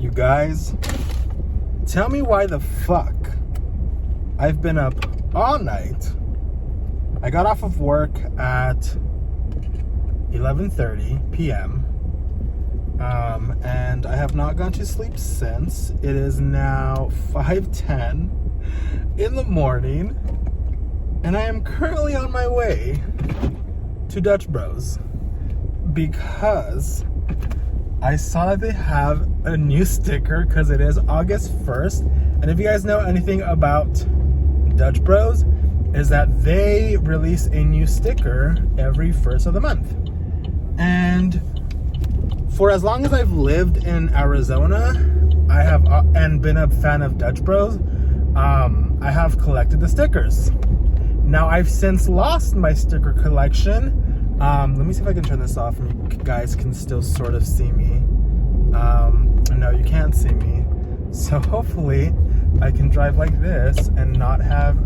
You guys, tell me why the fuck I've been up all night. I got off of work at 11:30 p.m. And I have not gone to sleep since. It is now 5:10 in the morning, and I am currently on my way to Dutch Bros because I saw that they have a new sticker because it is August 1st. And if you guys know anything about Dutch Bros, is that they release a new sticker every first of the month. And for as long as I've lived in Arizona, I have and been a fan of Dutch Bros, I have collected the stickers. Now I've since lost my sticker collection. Let me see if I can turn this off and you guys can still sort of see me. No, you can't see me. So hopefully I can drive like this and not have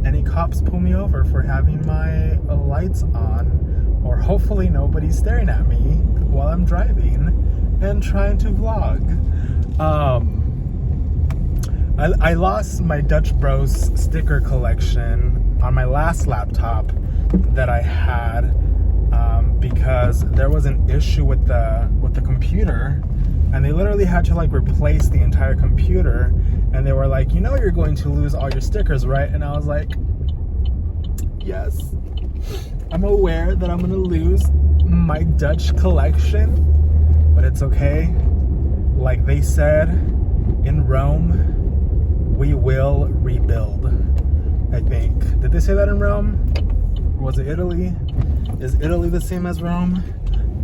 any cops pull me over for having my lights on. Or hopefully nobody's staring at me while I'm driving and trying to vlog. I lost my Dutch Bros sticker collection on my last laptop that I had because there was an issue with the computer, and they literally had to like replace the entire computer, and they were like, you know, you're going to lose all your stickers, right? And I was like, yes, I'm aware that I'm gonna lose my Dutch collection, but it's okay. Like they said in Rome, we will rebuild. I think. Did they say that in Rome? Was it Italy? Is Italy the same as Rome?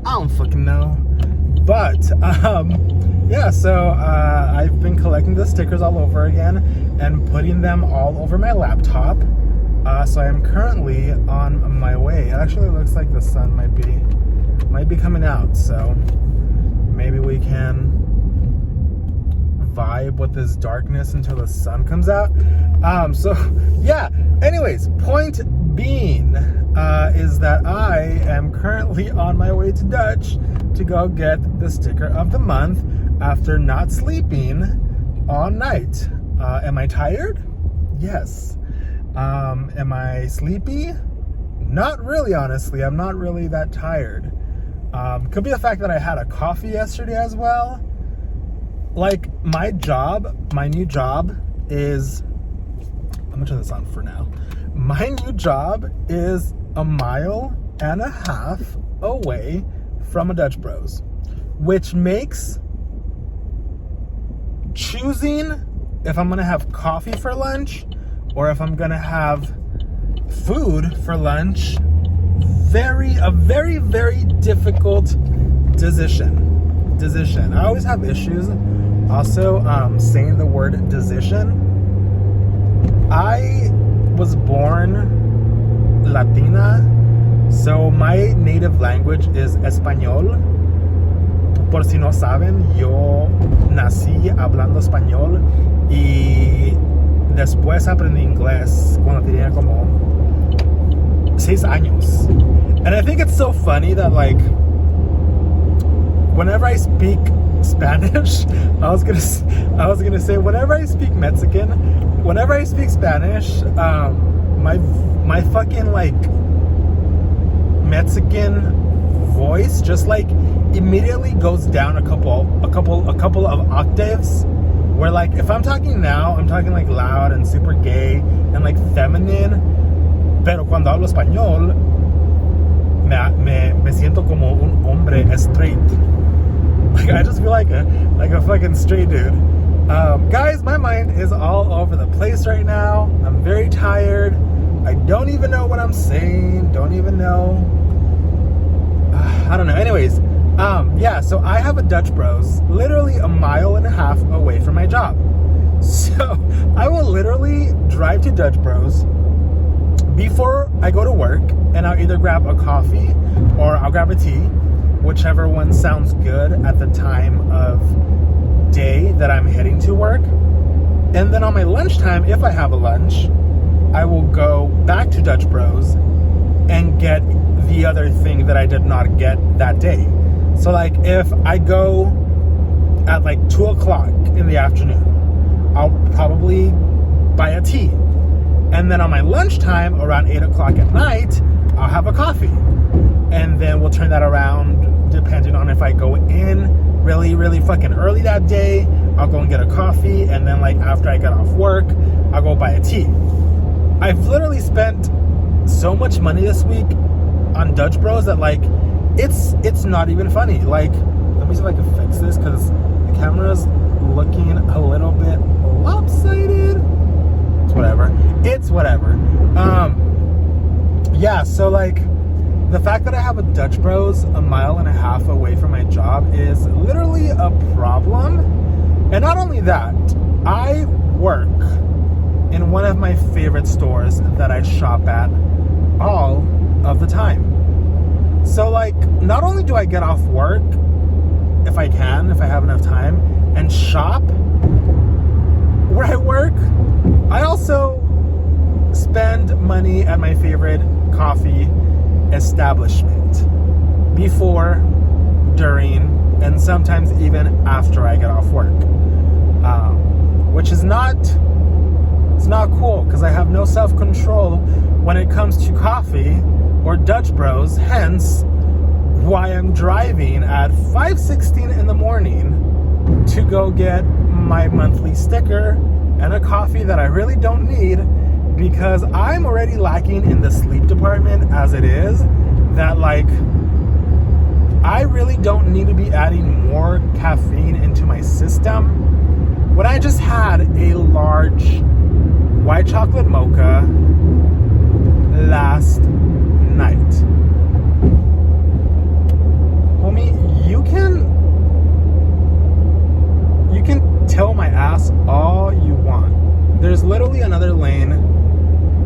I don't fucking know. But yeah, so I've been collecting the stickers all over again and putting them all over my laptop. So I am currently on my way. It actually looks like the sun might be coming out, so maybe we can vibe with this darkness until the sun comes out. So yeah, anyways, point being is that I am currently on my way to Dutch to go get the sticker of the month after not sleeping all night. Am I tired? Yes. Am I sleepy? Not really, honestly. I'm not really that tired. Could be the fact that I had a coffee yesterday as well. Like my new job is, I'm gonna turn this on for now. My new job is 1.5 miles away from a Dutch Bros, which makes choosing if I'm gonna have coffee for lunch or if I'm gonna have food for lunch a very, very difficult decision. I always have issues also saying the word decision. I was born Latina, so my native language is español. Por si no saben, yo nací hablando español y después aprendí inglés cuando tenía como 6 años. And I think it's so funny that like whenever I speak Spanish, I was gonna say whenever I speak Mexican, whenever I speak Spanish, my fucking like Mexican voice just like immediately goes down a couple of octaves. Where like if I'm talking now, I'm talking like loud and super gay and like feminine. Pero cuando hablo español, me siento como un hombre straight. Like I just feel like a fucking straight dude. Guys, my mind is all over the place right now. I'm very tired. I don't even know what I'm saying. Don't even know. I don't know. Anyways, yeah, so I have a Dutch Bros literally 1.5 miles away from my job. So I will literally drive to Dutch Bros before I go to work, and I'll either grab a coffee or I'll grab a tea, whichever one sounds good at the time of day that I'm heading to work. And then on my lunchtime, if I have a lunch, I will go back to Dutch Bros and get the other thing that I did not get that day. So like if I go at like 2 o'clock in the afternoon, I'll probably buy a tea. And then on my lunchtime, around 8 o'clock at night, I'll have a coffee. And then we'll turn that around depending on if I go in really, really fucking early that day. I'll go and get a coffee. And then like after I get off work, I'll go buy a tea. I've literally spent so much money this week on Dutch Bros that like, it's not even funny. Like, let me see if I can fix this because the camera's looking a little bit lopsided. It's whatever. Yeah, so like the fact that I have a Dutch Bros a mile and a half away from my job is literally a problem. And not only that, I work in one of my favorite stores that I shop at all of the time. So like, not only do I get off work if I have enough time, and shop where I work, I also spend money at my favorite coffee establishment before, during, and sometimes even after I get off work, which is it's not cool because I have no self-control when it comes to coffee or Dutch Bros, hence why I'm driving at 5:16 in the morning to go get my monthly sticker and a coffee that I really don't need because I'm already lacking in the sleep department as it is, that like I really don't need to be adding more caffeine into my system when I just had a large white chocolate mocha last night. Homie, you can tell my ass all you want. There's literally another lane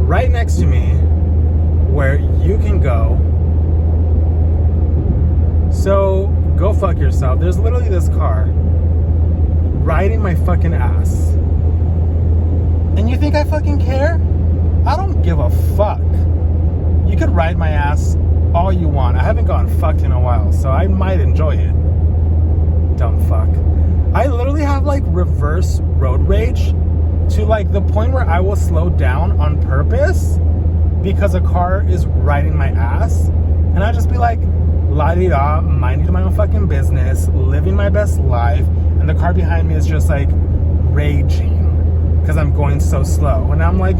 right next to me where you can go. So go fuck yourself. There's literally this car riding my fucking ass. And you think I fucking care? I don't give a fuck. You could ride my ass all you want. I haven't gotten fucked in a while, so I might enjoy it. Dumb fuck. I literally have like reverse road rage to like the point where I will slow down on purpose because a car is riding my ass, and I just be like, la-di-da, minding my own fucking business, living my best life, and the car behind me is just like raging because I'm going so slow. And I'm like,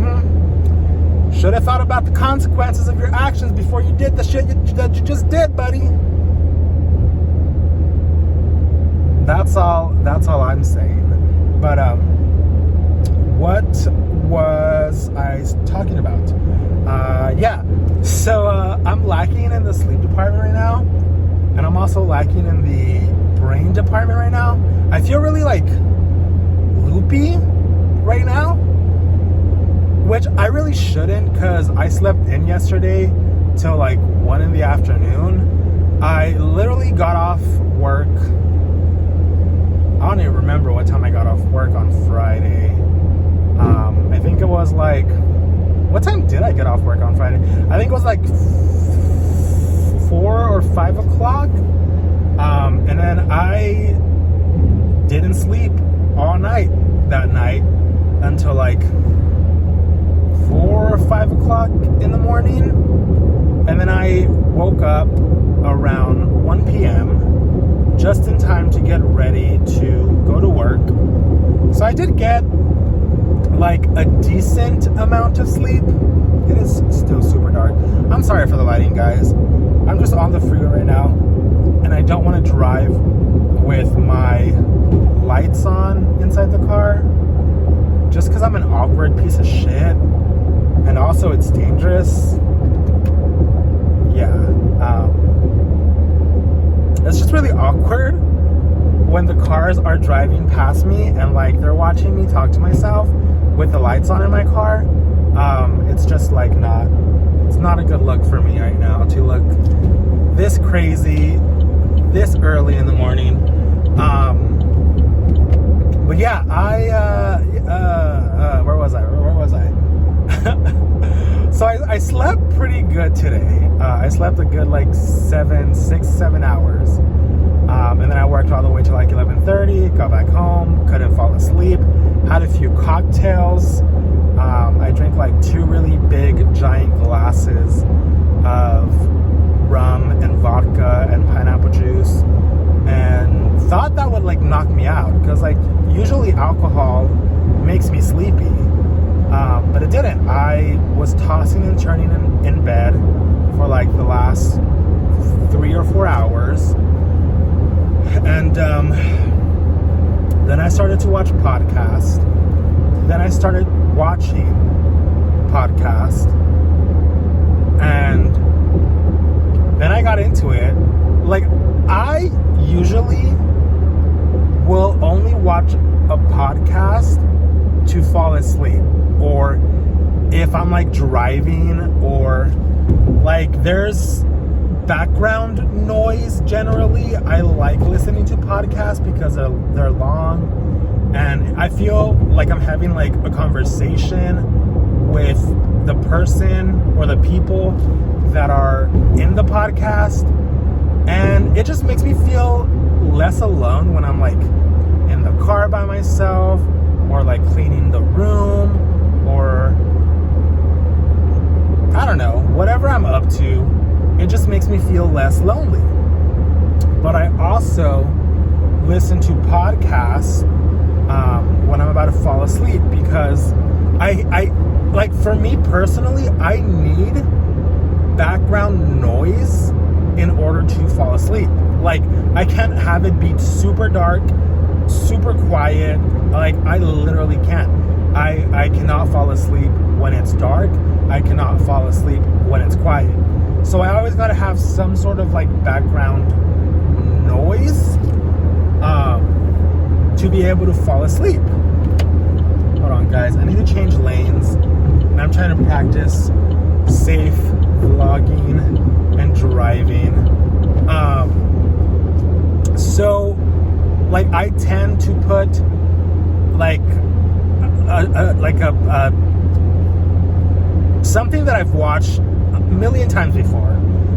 should have thought about the consequences of your actions before you did the shit that you just did, buddy. That's all I'm saying. But what was I talking about? Yeah. So I'm lacking in the sleep department right now, and I'm also lacking in the brain department right now. I feel really like loopy right now, which I really shouldn't, because I slept in yesterday till like 1 in the afternoon. I literally got off work. I don't even remember what time I got off work on Friday. I think it was like, what time did I get off work on Friday? I think it was like 4 or 5 o'clock. And then I didn't sleep all night that night until like 4 or 5 o'clock in the morning. And then I woke up around 1 p.m. just in time to get ready to go to work. So I did get like a decent amount of sleep. It is still super dark. I'm sorry for the lighting, guys. I'm just on the freeway right now, and I don't want to drive with my lights on inside the car just because I'm an awkward piece of shit, and also it's dangerous. Yeah. It's just really awkward when the cars are driving past me and like they're watching me talk to myself with the lights on in my car. It's just like it's not a good look for me right now to look this crazy this early in the morning. But yeah, where was I? So I slept pretty good today. I slept a good like 6-7 hours. And then I worked all the way till like like 11:30, got back home, couldn't fall asleep, had a few cocktails. I drank like 2 really big giant glasses of rum and vodka and pineapple juice, and thought that would like knock me out, because like usually alcohol makes me sleepy, but it didn't. I was tossing and turning in bed for like the last 3 or 4 hours, and then I started to watch podcasts. Then I started watching podcasts, and then I got into it. Like, I usually will only watch a podcast to fall asleep, or if I'm like driving, or like there's background noise. Generally, I like listening to podcasts because they're long, and I feel like I'm having like a conversation with the person or the people that are in the podcast, and it just makes me feel less alone when I'm like in the car by myself, or like cleaning the room, or I don't know, whatever I'm up to. It just makes me feel less lonely. But I also listen to podcasts when I'm about to fall asleep, because I like, for me personally, I need background noise in order to fall asleep. Like, I can't have it be super dark, super quiet. Like, I literally can't. I cannot fall asleep when it's dark. I cannot fall asleep when it's quiet. So I always got to have some sort of like background noise to be able to fall asleep. Hold on, guys. I need to change lanes, and I'm trying to practice safe vlogging and driving. So like, I tend to put like something that I've watched a million times before.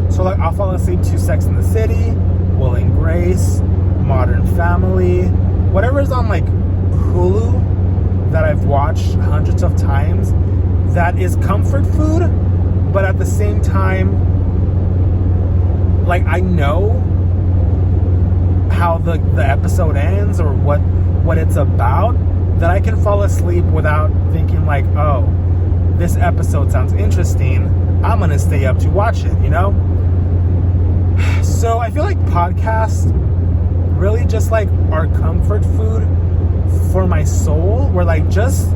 So like, I'll fall asleep to Sex and the City, Will and Grace, Modern Family, whatever is on like Hulu that I've watched hundreds of times, that is comfort food, but at the same time, like, I know how the episode ends, or what it's about, that I can fall asleep without thinking like, oh, this episode sounds interesting, I'm gonna stay up to watch it, you know? So I feel like podcasts really just like are comfort food for my soul, where like just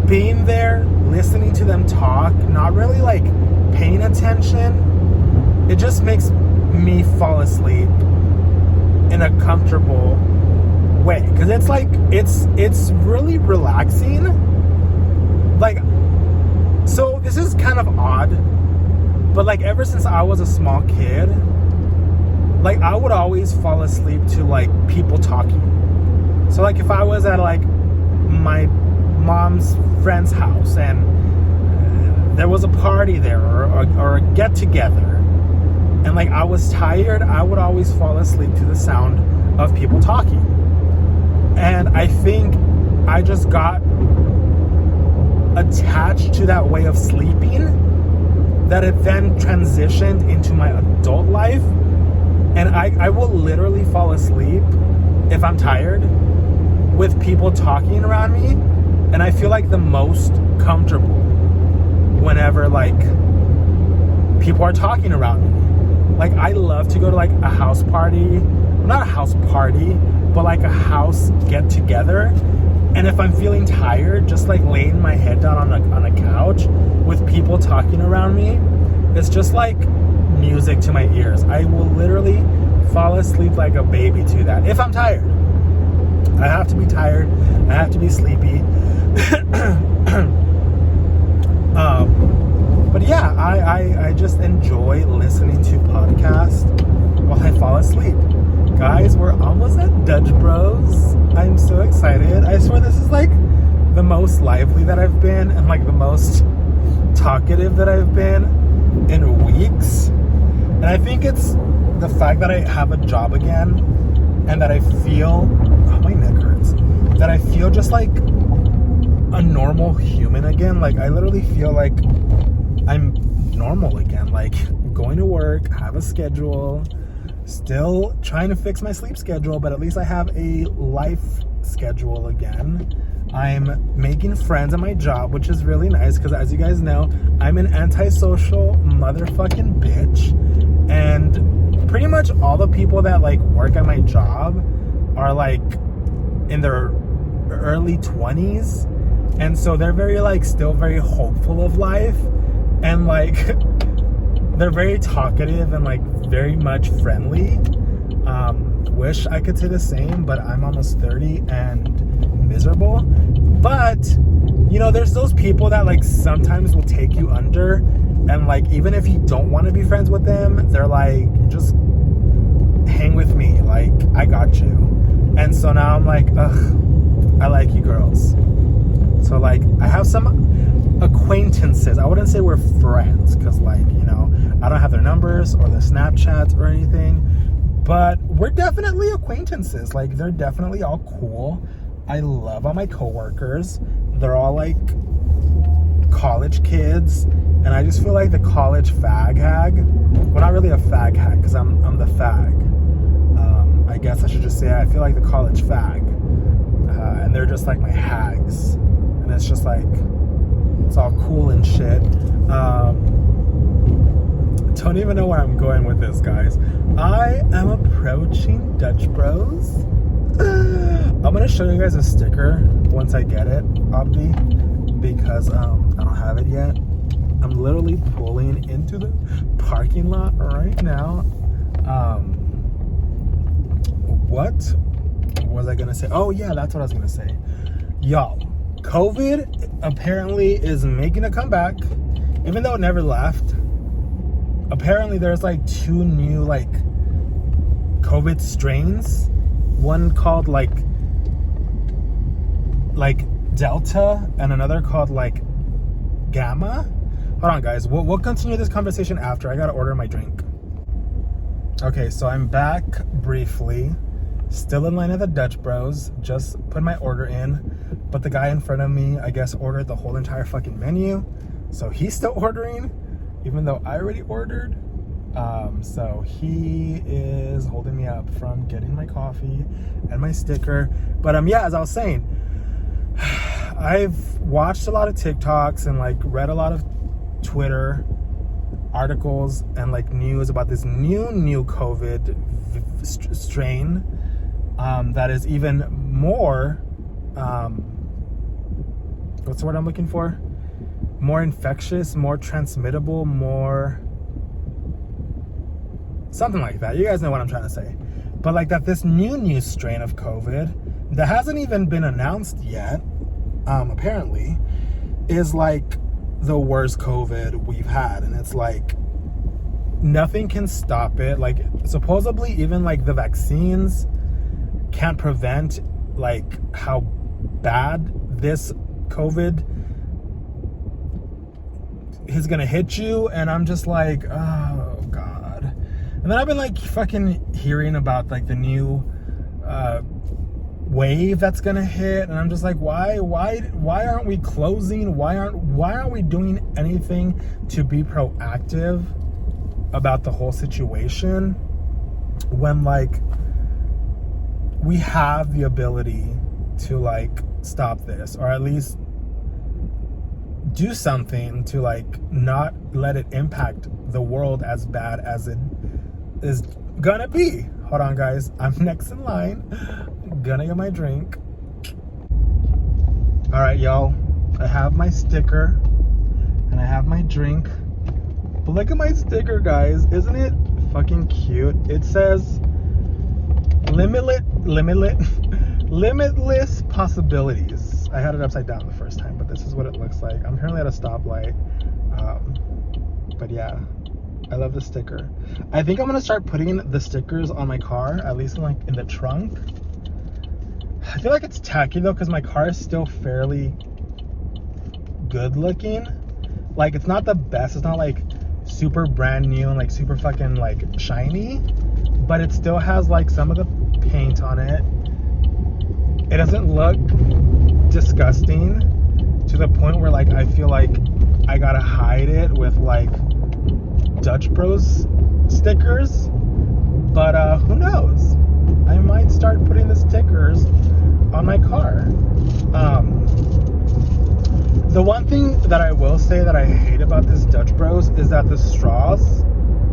being there, listening to them talk, not really like paying attention, it just makes me fall asleep in a comfortable way, because it's like it's really relaxing. Like, so this is kind of odd, but like ever since I was a small kid, like I would always fall asleep to like people talking. So like, if I was at like my mom's friend's house and there was a party there, or a get together, and like I was tired, I would always fall asleep to the sound of people talking. And I think I just got attached to that way of sleeping, that it then transitioned into my adult life. And I will literally fall asleep if I'm tired with people talking around me. And I feel like the most comfortable whenever like people are talking around me. Like, I love to go to like a house party, not a house party, but like a house get together. And if I'm feeling tired, just like laying my head down on a couch with people talking around me, it's just like music to my ears. I will literally fall asleep like a baby to that if I'm tired. I have to be tired. I have to be sleepy. But yeah, I just enjoy listening to podcasts while I fall asleep. Guys, we're almost at Dutch Bros. I'm so excited. I swear this is like the most lively that I've been, and like the most talkative that I've been in weeks. And I think it's the fact that I have a job again, and that I feel, oh, my neck hurts, that I feel just like a normal human again. Like, I literally feel like I'm normal again, like going to work, have a schedule, still trying to fix my sleep schedule, but at least I have a life schedule again. I'm making friends at my job, which is really nice because, as you guys know, I'm an antisocial motherfucking bitch, and pretty much all the people that like work at my job are like in their early 20s, and so they're very like still very hopeful of life, and like they're very talkative and like very much friendly. Wish I could say the same, but I'm almost 30 and miserable. But you know, there's those people that like sometimes will take you under, and like even if you don't want to be friends with them, they're like, just hang with me, like I got you. And so now I'm like, ugh, I like you girls. So like I have some acquaintances. I wouldn't say we're friends because, like, you know, I don't have their numbers or their Snapchats or anything, but we're definitely acquaintances. Like, they're definitely all cool. I love all my coworkers. They're all like college kids, and I just feel like the college fag hag. Well, not really a fag hag because I'm the fag. I guess I should just say I feel like the college fag, and they're just like my hags, and it's just like it's all cool and shit. Don't even know where I'm going with this, guys. I am approaching Dutch Bros. I'm gonna show you guys a sticker once I get it, Obvi, because I don't have it yet. I'm literally pulling into the parking lot right now. What was I gonna say? Oh yeah, that's what I was gonna say. Y'all, COVID apparently is making a comeback, even though it never left. Apparently there's like 2 new like COVID strains. One called like Delta, and another called like Gamma. Hold on, guys. We'll continue this conversation after. I gotta order my drink. Okay, so I'm back briefly. Still in line at the Dutch Bros. Just put my order in, but the guy in front of me, I guess, ordered the whole entire fucking menu. So he's still ordering, even though I already ordered. So he is holding me up from getting my coffee and my sticker. But yeah, as I was saying, I've watched a lot of TikToks and like read a lot of Twitter articles and like news about this new COVID strain that is even more what's the word I'm looking for? More infectious, more transmittable, more something like that. You guys know what I'm trying to say. But like that this new strain of COVID that hasn't even been announced yet, apparently, is like the worst COVID we've had. And it's like nothing can stop it. Like supposedly even like the vaccines can't prevent like how bad this COVID is gonna hit you. And I'm just like, oh God. And then I've been like fucking hearing about like the new wave that's gonna hit, and I'm just like, why aren't we closing? Why aren't we doing anything to be proactive about the whole situation when like we have the ability to like stop this, or at least do something to like not let it impact the world as bad as it is gonna be. Hold on, guys, I'm next in line, gonna get my drink. All right, y'all, I have my sticker and I have my drink, but look at my sticker, guys. Isn't it fucking cute? It says limitless possibilities. I had it upside down the first time, but this is what it looks like. I'm currently at a stoplight, but yeah, I love the sticker. I think I'm gonna start putting the stickers on my car, at least in, like in the trunk. I feel like it's tacky though, because my car is still fairly good looking. Like it's not the best, it's not like super brand new and like super fucking like shiny, but it still has like some of the paint on it. It doesn't look disgusting to the point where like I feel like I gotta hide it with like Dutch Bros stickers. But who knows? I might start putting the stickers on my car. The one thing that I will say that I hate about this Dutch Bros is that the straws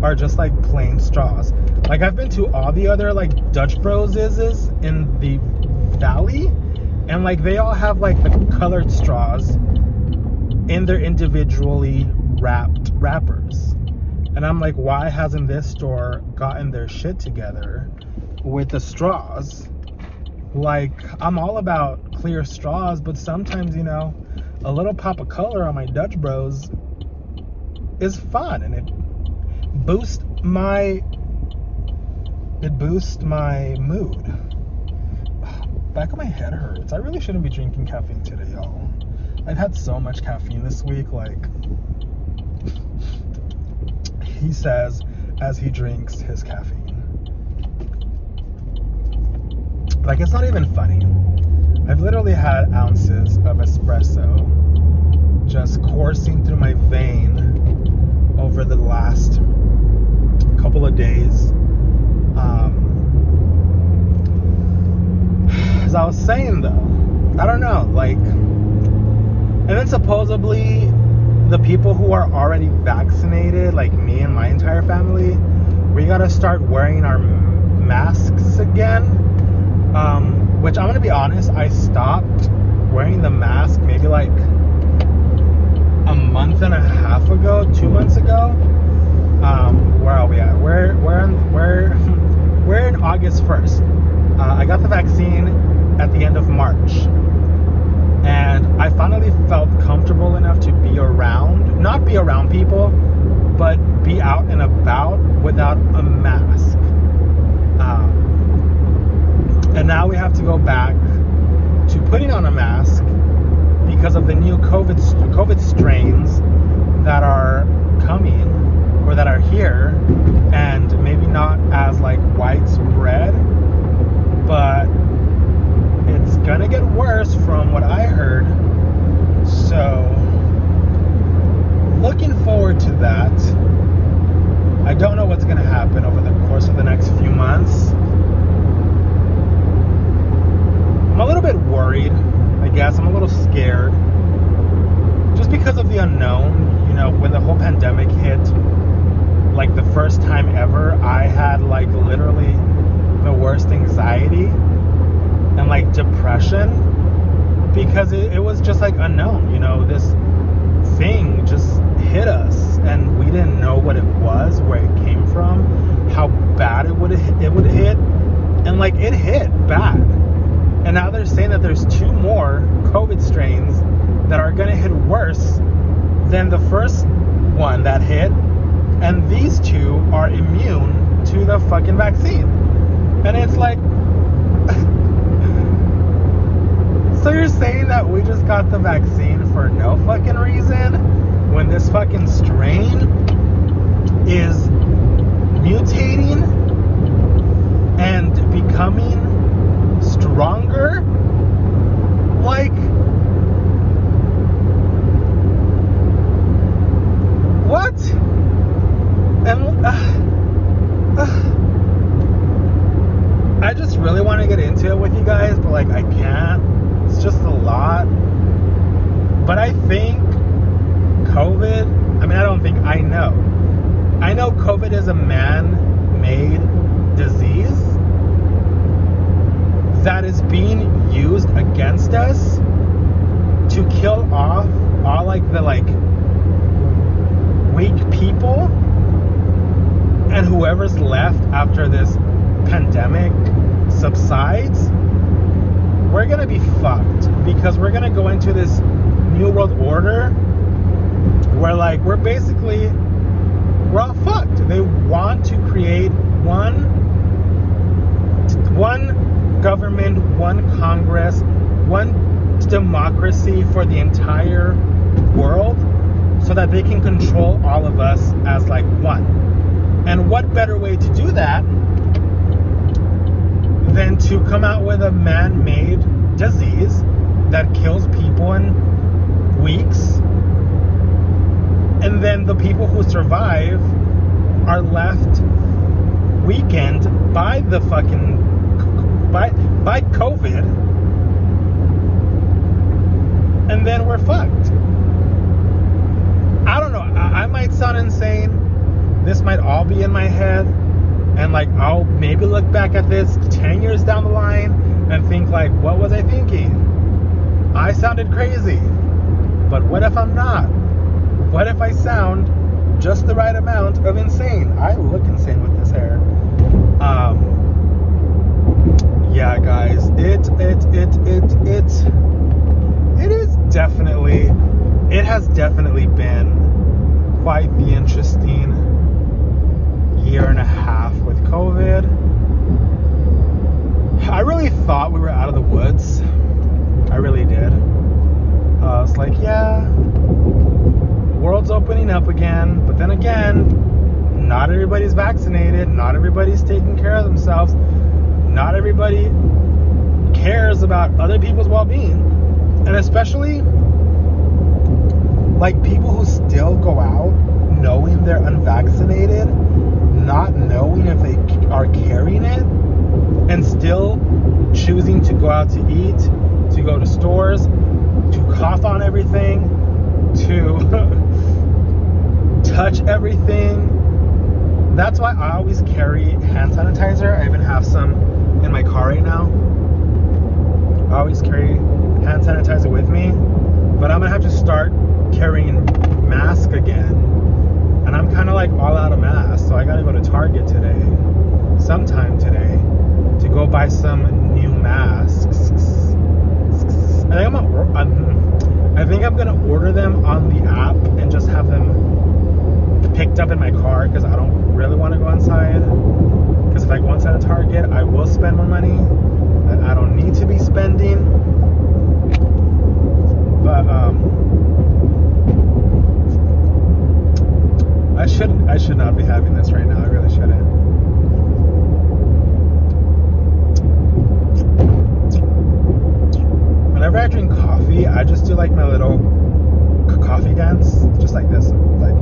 are just like plain straws. Like I've been to all the other like Dutch Bros is in the valley, and like they all have like the colored straws in their individually wrapped wrappers. And I'm like, why hasn't this store gotten their shit together with the straws? Like, I'm all about clear straws, but sometimes, you know, a little pop of color on my Dutch Bros is fun, and it boosts my mood. Back of my head hurts. I really shouldn't be drinking caffeine today, y'all. I've had so much caffeine this week, like, he says as he drinks his caffeine. Like, it's not even funny. I've literally had ounces of espresso just coursing through my vein over the last couple of days. As I was saying though, I don't know, like, and then supposedly the people who are already vaccinated, like me and my entire family, we gotta start wearing our masks again. Which I'm gonna be honest, I stopped wearing the mask maybe like a month and a half ago, 2 months ago. Where are we at? We're in August 1st. I got the vaccine at the end of March, and I finally felt comfortable enough to not be around people, but be out and about without a mask. And now we have to go back to putting on a mask because of the new COVID strains that are coming or that are here, and maybe not as like widespread, but it's gonna get worse from what I heard. So looking forward to that. I don't know what's gonna happen over the course of the next few months. I'm a little bit worried, I guess. I'm a little scared. Just because of the unknown. You know, when the whole pandemic hit, like the first time ever, I had like literally the worst anxiety and like depression because it was just like unknown. You know, this thing just hit us and we didn't know what it was, where it came from, how bad it would hit, and like it hit bad. And now they're saying that there's 2 more COVID strains that are going to hit worse than the first one that hit. And these 2 are immune to the fucking vaccine. And it's like, so you're saying that we just got the vaccine for no fucking reason when this fucking strain is mutating and becoming stronger? Like, what? And I just really want to get into it with you guys, but like I can't. It's just a lot. But I think COVID, I know COVID is a man-made disease that is being used against us to kill off all like the like weak people, and whoever's left after this pandemic subsides, we're gonna be fucked, because we're gonna go into this new world order where like we're all fucked. They want to create one government, one Congress, one democracy for the entire world, so that they can control all of us as like one. And what better way to do that than to come out with a man-made disease that kills people in weeks, and then the people who survive are left weakened by the fucking by COVID, and then we're fucked. I don't know. I might sound insane. This might all be in my head, and like I'll maybe look back at this 10 years down the line and think like, what was I thinking? I sounded crazy. But what if I'm not? What if I sound just the right amount of insane? I look insane with this hair. Yeah, guys, it has definitely been quite the interesting year and a half with COVID. I really thought we were out of the woods. I really did. I was like, yeah, world's opening up again, but then again, not everybody's vaccinated, not everybody's taking care of themselves, not everybody cares about other people's well-being, and especially like people who still go out knowing they're unvaccinated, not knowing if they are carrying it, and still choosing to go out to eat, to go to stores, to cough on everything, to touch everything. That's why I always carry hand sanitizer. I even have some in my car right now. I always carry hand sanitizer with me, but I'm gonna have to start carrying mask again, and I'm kind of like all out of masks, so I gotta go to Target today, sometime today, to go buy some new masks. I think I'm gonna order them on the app and just have them picked up in my car, because I don't really want to go inside. Because if I go inside a Target, I will spend more money that I don't need to be spending. But I should not be having this right now. I really shouldn't. Whenever I drink coffee, I just do like my little coffee dance, just like this. Like,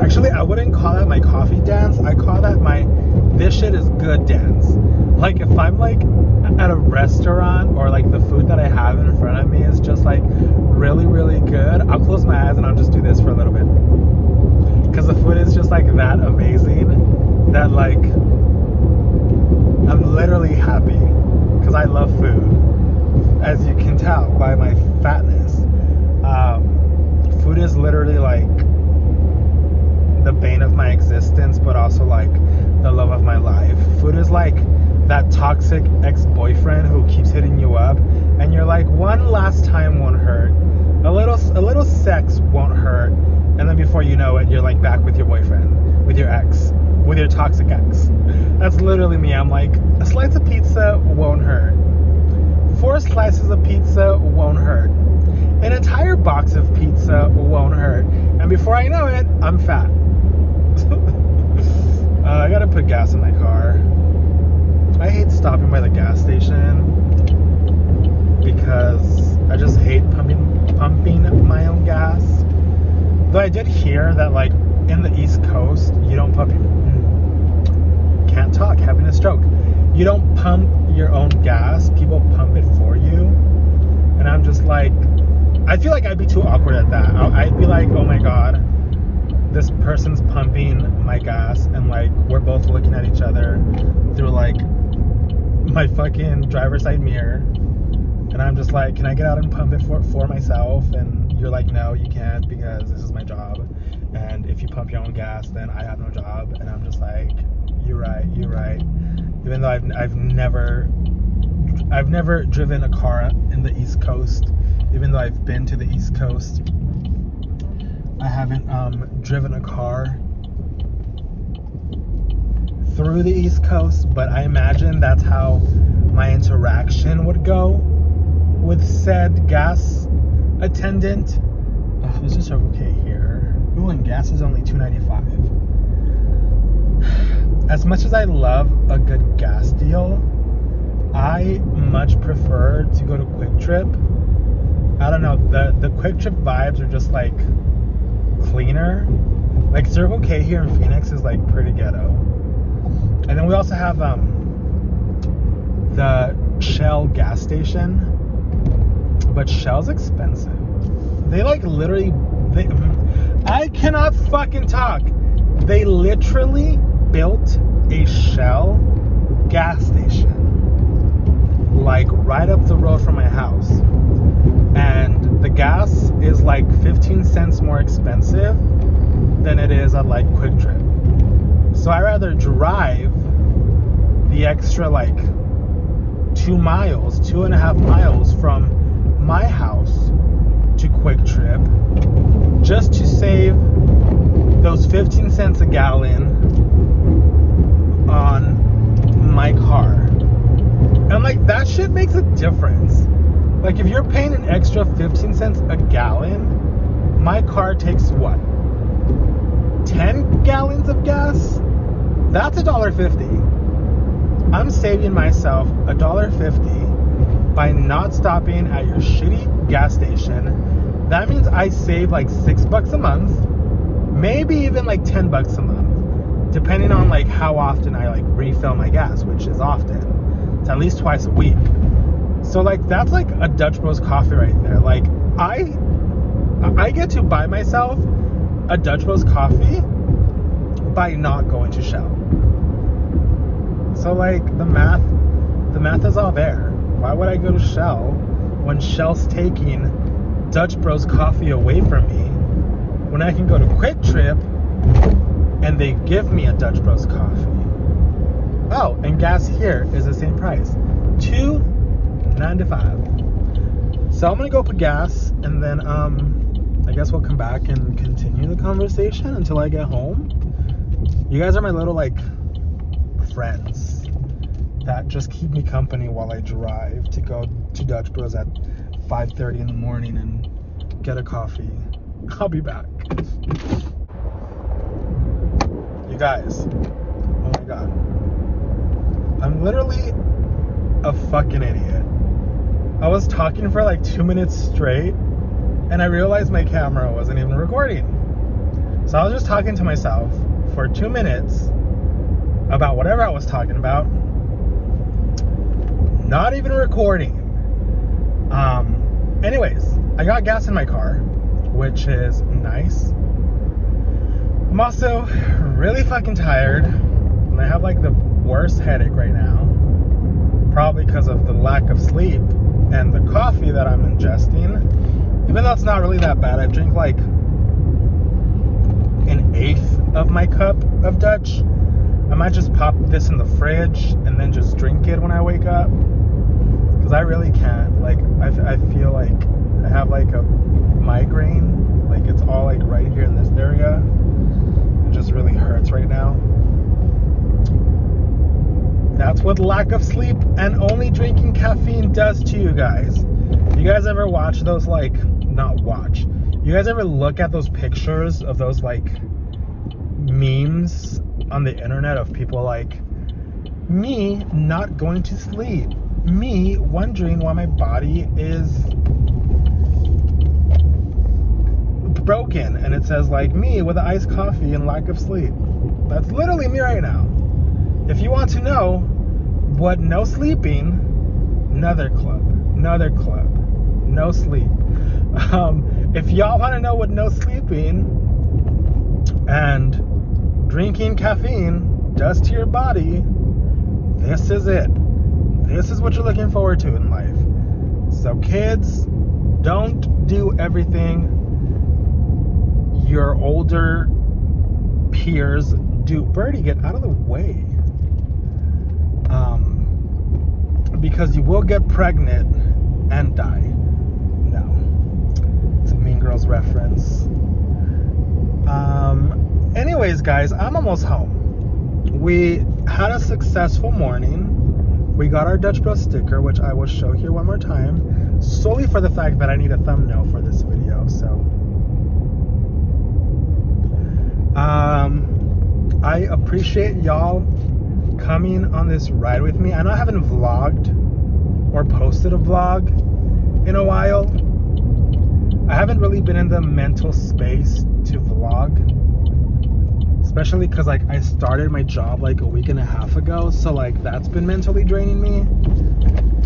actually, I wouldn't call that my coffee dance. I call that my this shit is good dance. Like if I'm like at a restaurant, or like the food that I have in front of me is just like really, really good, I'll close my eyes and I'll just do this for a little bit. Because the food is just like that amazing that like I'm literally happy, because I love food, as you can tell by my fatness. Food is literally like the bane of my existence, but also like the love of my life. Food is like that toxic ex-boyfriend who keeps hitting you up, and you're like, one last time won't hurt, a little sex won't hurt, and then before you know it, you're like back with your boyfriend, with your ex, with your toxic ex. That's literally me. I'm like, a slice of pizza won't hurt, 4 slices of pizza won't hurt, an entire box of pizza won't hurt, and before I know it, I'm fat. I gotta put gas in my car. I hate stopping by the gas station because I just hate pumping my own gas. Though I did hear that like in the East Coast, you don't pump. Can't talk, having a stroke. You don't pump your own gas. People pump it for you. And I'm just like, I feel like I'd be too awkward at that. I'd be like, oh my god, this person's pumping my gas, and like we're both looking at each other through like my fucking driver's side mirror, and I'm just like, can I get out and pump it for myself? And you're like, no, you can't, because this is my job, and if you pump your own gas, then I have no job. And I'm just like, you're right. Even though I've never driven a car in the East Coast, even though I've been to the East Coast, I haven't driven a car through the East Coast. But I imagine that's how my interaction would go with said gas attendant. There's a Circle K here. Ooh, and gas is only $2.95. as much as I love a good gas deal, I much prefer to go to Quick Trip. I don't know, the Quick Trip vibes are just like cleaner. Like Circle K here in Phoenix is like pretty ghetto. And then we also have the Shell gas station, but Shell's expensive. They like literally, I cannot fucking talk. They literally built a Shell gas station like right up the road from my house, and the gas is like 15 cents more expensive than it is at like Quick Trip. So I rather drive the extra like 2.5 miles from my house to Quick Trip just to save those 15 cents a gallon on my car. And like that shit makes a difference. Like if you're paying an extra 15 cents a gallon, my car takes what? 10 gallons of gas? That's $1.50. I'm saving myself $1.50 by not stopping at your shitty gas station. That means I save like $6 a month, maybe even like $10 a month, depending on like how often I like refill my gas, which is often. It's at least twice a week. So like that's like a Dutch Bros coffee right there. Like I get to buy myself a Dutch Bros coffee by not going to Shell. So like the math is all there. Why would I go to Shell when Shell's taking Dutch Bros coffee away from me, when I can go to Quick Trip and they give me a Dutch Bros coffee? Oh, and gas here is the same price, $2.95. So I'm gonna go put gas, and then I guess we'll come back and continue the conversation until I get home. You guys are my little like friends that just keep me company while I drive to go to Dutch Bros at 5:30 in the morning and get a coffee. I'll be back. You guys, oh my god, I'm literally a fucking idiot. I was talking for like 2 minutes straight, and I realized my camera wasn't even recording. So I was just talking to myself for 2 minutes about whatever I was talking about, not even recording. Anyways, I got gas in my car, which is nice. I'm also really fucking tired, and I have like the worst headache right now, probably because of the lack of sleep and the coffee that I'm ingesting. Even though it's not really that bad, I drink like 1/8 of my cup of Dutch. I might just pop this in the fridge and then just drink it when I wake up, because I really can't. Like I feel like I have like a migraine, like it's all like right here in this area. It just really hurts right now. That's what lack of sleep and only drinking caffeine does to you guys. You guys ever watch those, like, not watch, you guys ever look at those pictures of those like memes on the internet of people like, me not going to sleep, me wondering why my body is broken, and it says like me with iced coffee and lack of sleep. That's literally me right now. If you want to know what no sleeping, another club, no sleep. If y'all want to know what no sleeping and drinking caffeine does to your body, this is it. This is what you're looking forward to in life. So kids, don't do everything your older peers do. Birdie, get out of the way. Because you will get pregnant and die. No. It's a Mean Girls reference. Anyways, guys, I'm almost home. We had a successful morning. We got our Dutch Bros sticker, which I will show here one more time, solely for the fact that I need a thumbnail for this video. So I appreciate y'all coming on this ride with me. I know I haven't vlogged or posted a vlog in a while. I haven't really been in the mental space to vlog, especially because like I started my job like a week and a half ago, so like that's been mentally draining me.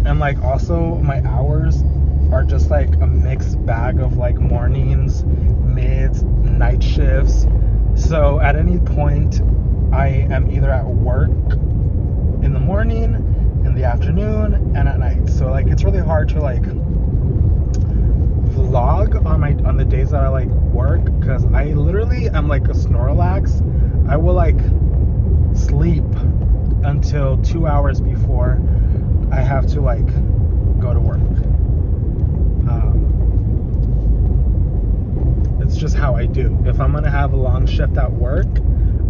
And like also my hours are just like a mixed bag of like mornings, mids, night shifts. So at any point I am either at work in the morning, in the afternoon, and at night. So like it's really hard to like vlog on the days that I like work, because I literally am like a Snorlax. I will like sleep until 2 hours before I have to like go to work. It's just how I do. If I'm gonna have a long shift at work,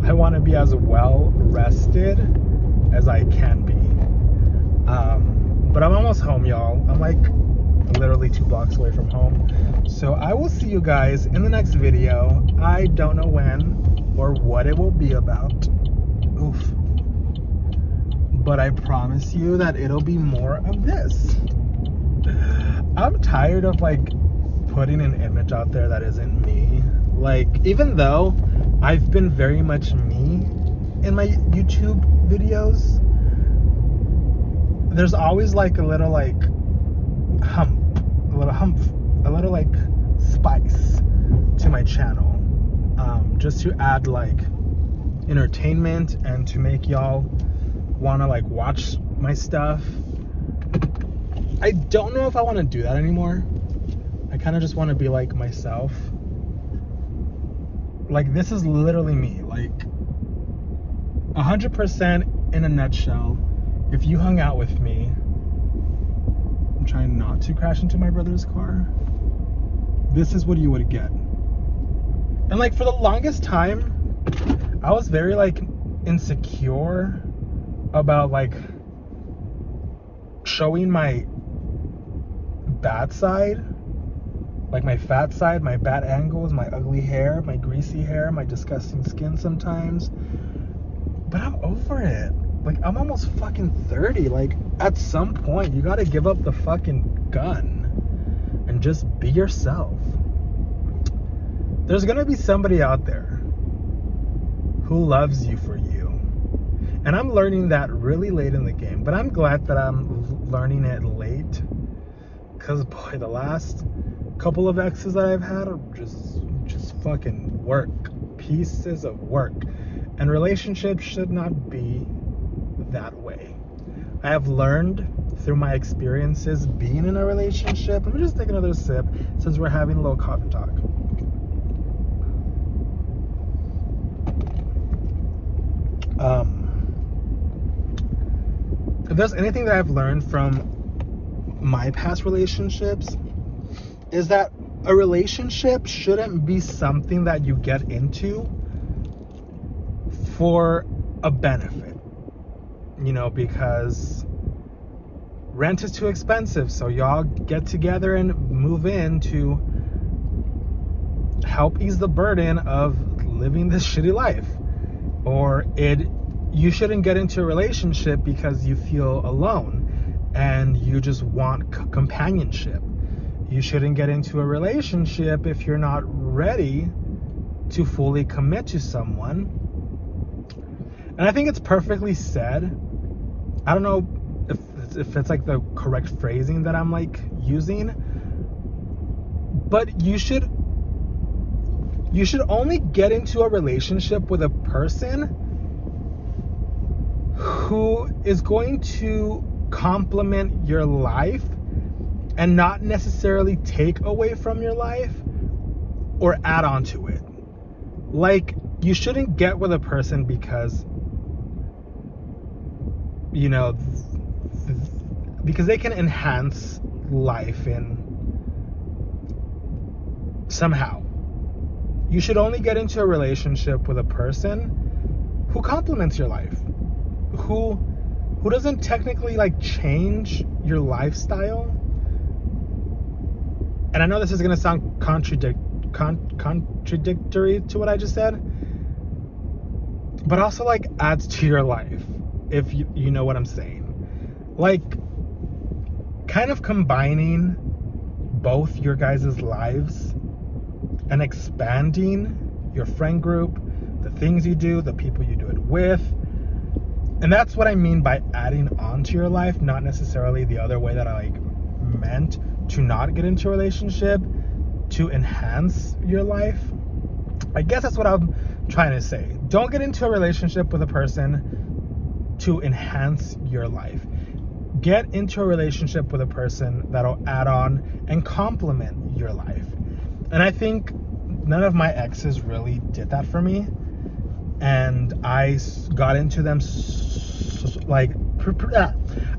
I want to be as well rested as I can be. But I'm almost home, y'all. I'm like literally 2 blocks away from home. So I will see you guys in the next video. I don't know when or what it will be about. Oof. But I promise you that it'll be more of this. I'm tired of like putting an image out there that isn't me. Like, even though I've been very much me in my YouTube videos, there's always like a little like a little like spice to my channel, just to add like entertainment and to make y'all want to like watch my stuff. I don't know if I want to do that anymore. I kind of just want to be like myself. Like, this is literally me, like 100% in a nutshell. If you hung out with me, I'm trying not to crash into my brother's car, this is what you would get. And like for the longest time I was very like insecure about like showing my bad side, like my fat side, my bad angles, my ugly hair, my greasy hair, my disgusting skin sometimes. But I'm over it. Like, I'm almost fucking 30. Like, at some point you gotta give up the fucking gun and just be yourself. There's gonna be somebody out there who loves you for you. And I'm learning that really late in the game, but I'm glad that I'm learning it late, because boy, the last couple of exes that I've had are just fucking work, pieces of work. And relationships should not be that way. I have learned through my experiences being in a relationship. Let me just take another sip since we're having a little coffee talk. If there's anything that I've learned from my past relationships, is that a relationship shouldn't be something that you get into for a benefit, you know, because rent is too expensive, so y'all get together and move in to help ease the burden of living this shitty life. Or you shouldn't get into a relationship because you feel alone and you just want companionship. You shouldn't get into a relationship if you're not ready to fully commit to someone. And I think it's perfectly said. I don't know if it's like the correct phrasing that I'm like using, but you should only get into a relationship with a person who is going to complement your life and not necessarily take away from your life or add on to it. Like, you shouldn't get with a person because, you know, because they can enhance life in somehow. You should only get into a relationship with a person who complements your life, who doesn't technically like change your lifestyle. And I know this is going to sound contradictory to what I just said, but also like adds to your life, if you know what I'm saying. Like kind of combining both your guys' lives and expanding your friend group, the things you do, the people you do it with. And that's what I mean by adding on to your life, not necessarily the other way that I like meant to not get into a relationship, to enhance your life. I guess that's what I'm trying to say. Don't get into a relationship with a person to enhance your life. Get into a relationship with a person that'll add on and complement your life. And I think none of my exes really did that for me. And I got into them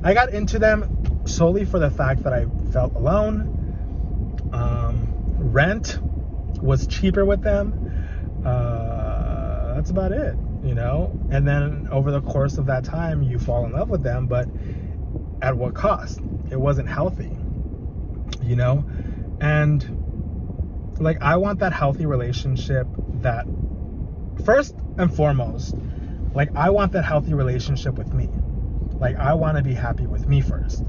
I got into them solely for the fact that I felt alone. Rent was cheaper with them. That's about it, you know? And then over the course of that time, you fall in love with them, but at what cost? It wasn't healthy, you know? And like, I want that healthy relationship that, first and foremost, like, I want that healthy relationship with me. Like, I want to be happy with me first.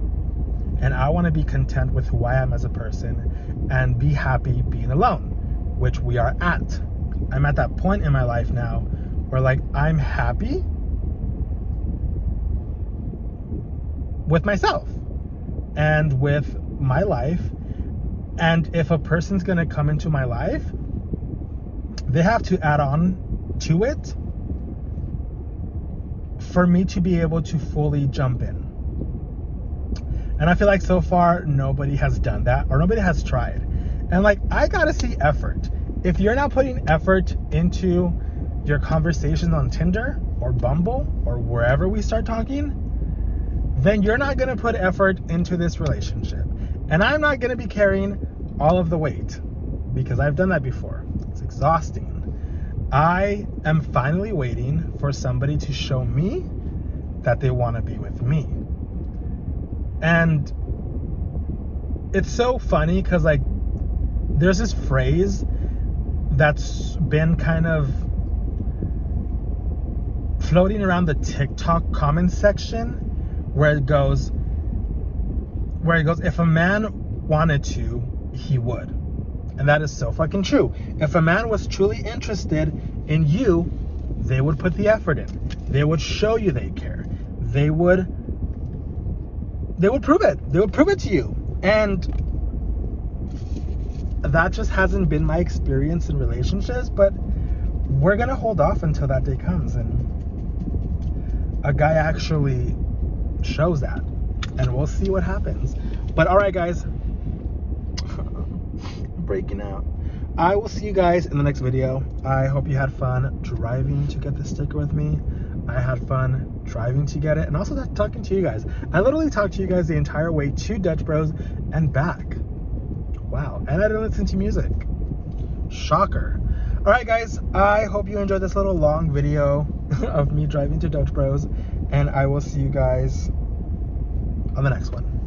And I want to be content with who I am as a person and be happy being alone, which we are at. I'm at that point in my life now where like I'm happy with myself and with my life. And if a person's going to come into my life, they have to add on to it for me to be able to fully jump in. And I feel like so far nobody has done that, or nobody has tried. And like, I gotta see effort. If you're not putting effort into your conversations on Tinder or Bumble or wherever we start talking, then you're not gonna put effort into this relationship. And I'm not gonna be carrying all of the weight, because I've done that before. It's exhausting. I am finally waiting for somebody to show me that they want to be with me. And it's so funny because like there's this phrase that's been kind of floating around the TikTok comment section where it goes, if a man wanted to, he would. And that is so fucking true. If a man was truly interested in you, they would put the effort in. They would show you they care. They would prove it. They would prove it to you. And that just hasn't been my experience in relationships, but we're going to hold off until that day comes and a guy actually shows that, and we'll see what happens. But all right, guys, breaking out. I will see you guys in the next video. I hope you had fun driving to get the sticker with me. I had fun driving to get it, and also talking to you guys. I literally talked to you guys the entire way to Dutch Bros and back. Wow. And I didn't listen to music. Shocker. All right, guys, I hope you enjoyed this little long video of me driving to Dutch Bros, and I will see you guys on the next one.